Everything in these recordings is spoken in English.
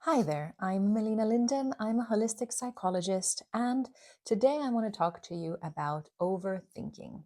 Hi there, I'm Melina Linden. I'm a holistic psychologist, and today I want to talk to you about overthinking.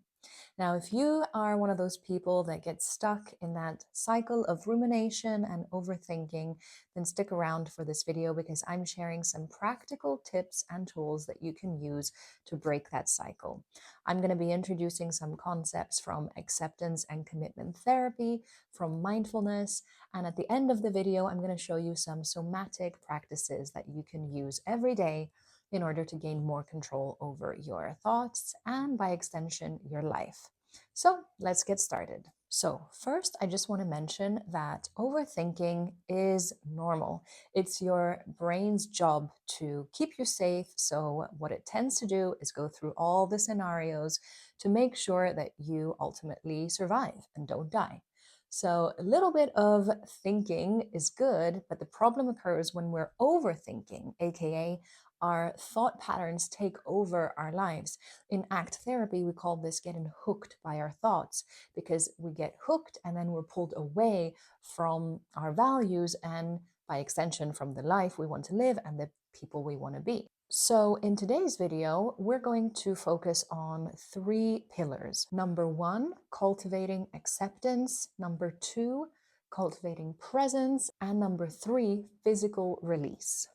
Now, if you are one of those people that gets stuck in that cycle of rumination and overthinking, then stick around for this video because I'm sharing some practical tips and tools that you can use to break that cycle. I'm going to be introducing some concepts from acceptance and commitment therapy, from mindfulness, and at the end of the video, I'm going to show you some somatic practices that you can use every day in order to gain more control over your thoughts and, by extension, your life. So let's get started. So, first, I just want to mention that overthinking is normal. It's your brain's job to keep you safe. So, what it tends to do is go through all the scenarios to make sure that you ultimately survive and don't die. So, a little bit of thinking is good, but the problem occurs when we're overthinking, aka our thought patterns take over our lives. In ACT therapy, we call this getting hooked by our thoughts because we get hooked and then we're pulled away from our values and, by extension, from the life we want to live and the people we want to be. So, in today's video, we're going to focus on three pillars. Number one, cultivating acceptance. Number two, cultivating presence. And number three, physical release.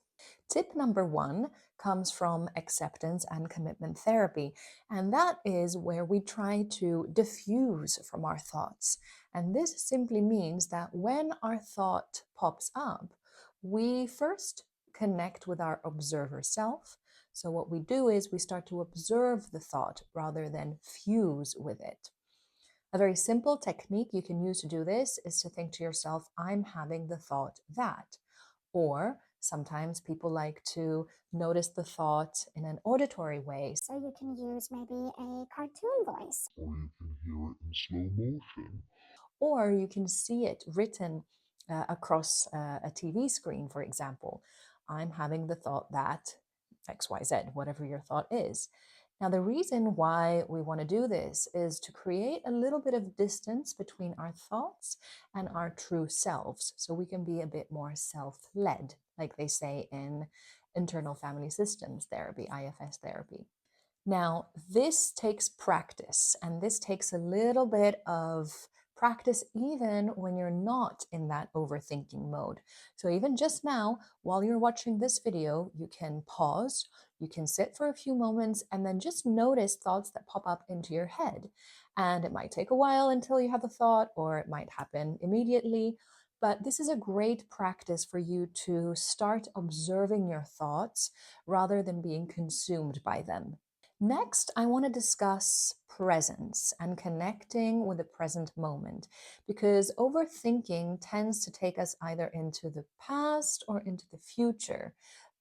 Tip number one comes from acceptance and commitment therapy, and that is where we try to diffuse from our thoughts. And this simply means that when our thought pops up, we first connect with our observer self. So, what we do is we start to observe the thought rather than fuse with it. A very simple technique you can use to do this is to think to yourself, I'm having the thought that. Or sometimes people like to notice the thought in an auditory way. So you can use maybe a cartoon voice. Or you can hear it in slow motion. Or you can see it written across a TV screen, for example. I'm having the thought that XYZ, whatever your thought is. Now, the reason why we want to do this is to create a little bit of distance between our thoughts and our true selves, so we can be a bit more self led, like they say in internal family systems therapy, IFS therapy. Now, this takes practice, and this takes a little bit of practice even when you're not in that overthinking mode. So, even just now, while you're watching this video, you can pause, you can sit for a few moments, and then just notice thoughts that pop up into your head. And it might take a while until you have a thought, or it might happen immediately. But this is a great practice for you to start observing your thoughts rather than being consumed by them. Next, I want to discuss presence and connecting with the present moment because overthinking tends to take us either into the past or into the future,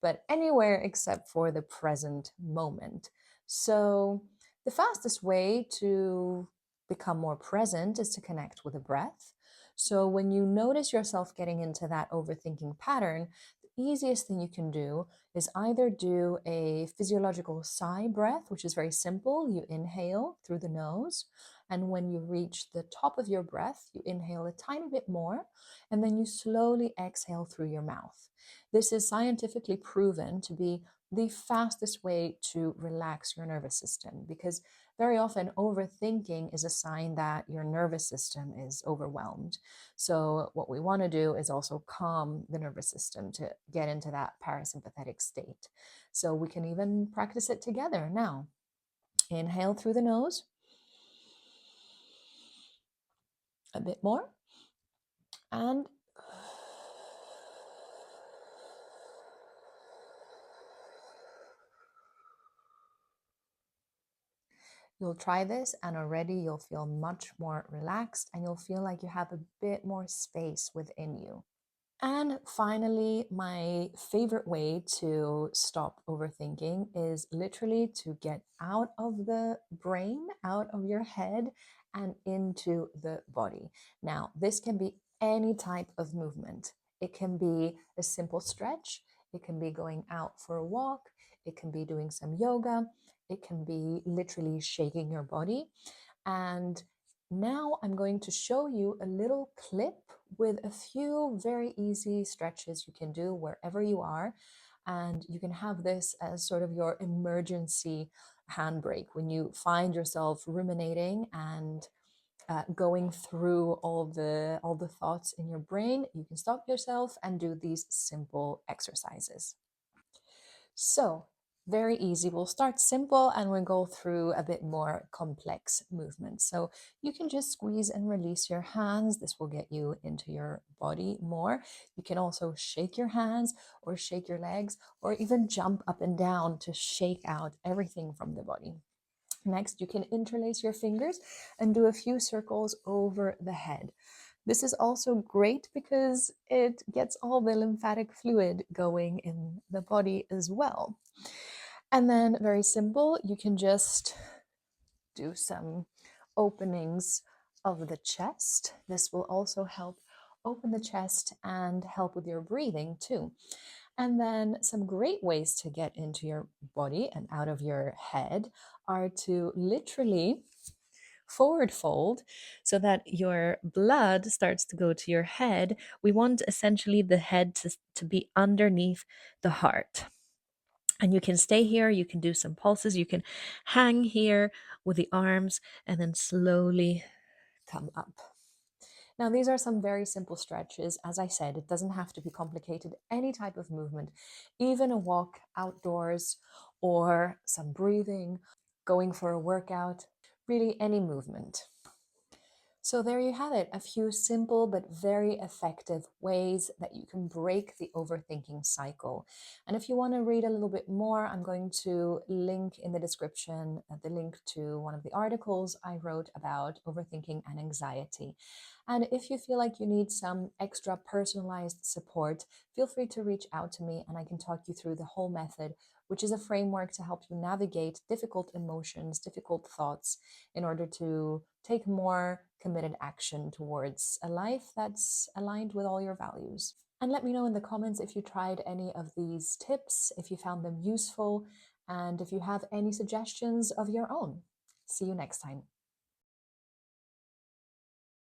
but anywhere except for the present moment. So, the fastest way to become more present is to connect with the breath. So, when you notice yourself getting into that overthinking pattern, the easiest thing you can do is either do a physiological sigh breath, which is very simple. You inhale through the nose, and when you reach the top of your breath, you inhale a tiny bit more, and then you slowly exhale through your mouth. This is scientifically proven to be the fastest way to relax your nervous system because very often overthinking is a sign that your nervous system is overwhelmed. So, what we want to do is also calm the nervous system to get into that parasympathetic state. So, we can even practice it together now. Inhale through the nose, a bit more, and you'll try this, and already you'll feel much more relaxed and you'll feel like you have a bit more space within you. And finally, my favorite way to stop overthinking is literally to get out of the brain, out of your head, and into the body. Now, this can be any type of movement. It can be a simple stretch, it can be going out for a walk, it can be doing some yoga, it can be literally shaking your body. And now I'm going to show you a little clip with a few very easy stretches you can do wherever you are. And you can have this as sort of your emergency handbrake when you find yourself ruminating and going through all the thoughts in your brain. You can stop yourself and do these simple exercises. So, very easy. We'll start simple and we'll go through a bit more complex movements. So, you can just squeeze and release your hands. This will get you into your body more. You can also shake your hands or shake your legs or even jump up and down to shake out everything from the body. Next, you can interlace your fingers and do a few circles over the head. This is also great because it gets all the lymphatic fluid going in the body as well. And then, very simple, you can just do some openings of the chest. This will also help open the chest and help with your breathing too. And then, some great ways to get into your body and out of your head are to literally forward fold so that your blood starts to go to your head. We want essentially the head to be underneath the heart. And you can stay here, you can do some pulses, you can hang here with the arms and then slowly come up. Now, these are some very simple stretches. As I said, it doesn't have to be complicated. Any type of movement, even a walk outdoors or some breathing, going for a workout, really any movement. So there you have it, a few simple but very effective ways that you can break the overthinking cycle. And if you want to read a little bit more, I'm going to link in the description the link to one of the articles I wrote about overthinking and anxiety. And if you feel like you need some extra personalized support, feel free to reach out to me and I can talk you through the whole method, which is a framework to help you navigate difficult emotions, difficult thoughts, in order to take more committed action towards a life that's aligned with all your values. And let me know in the comments if you tried any of these tips, if you found them useful, and if you have any suggestions of your own. See you next time.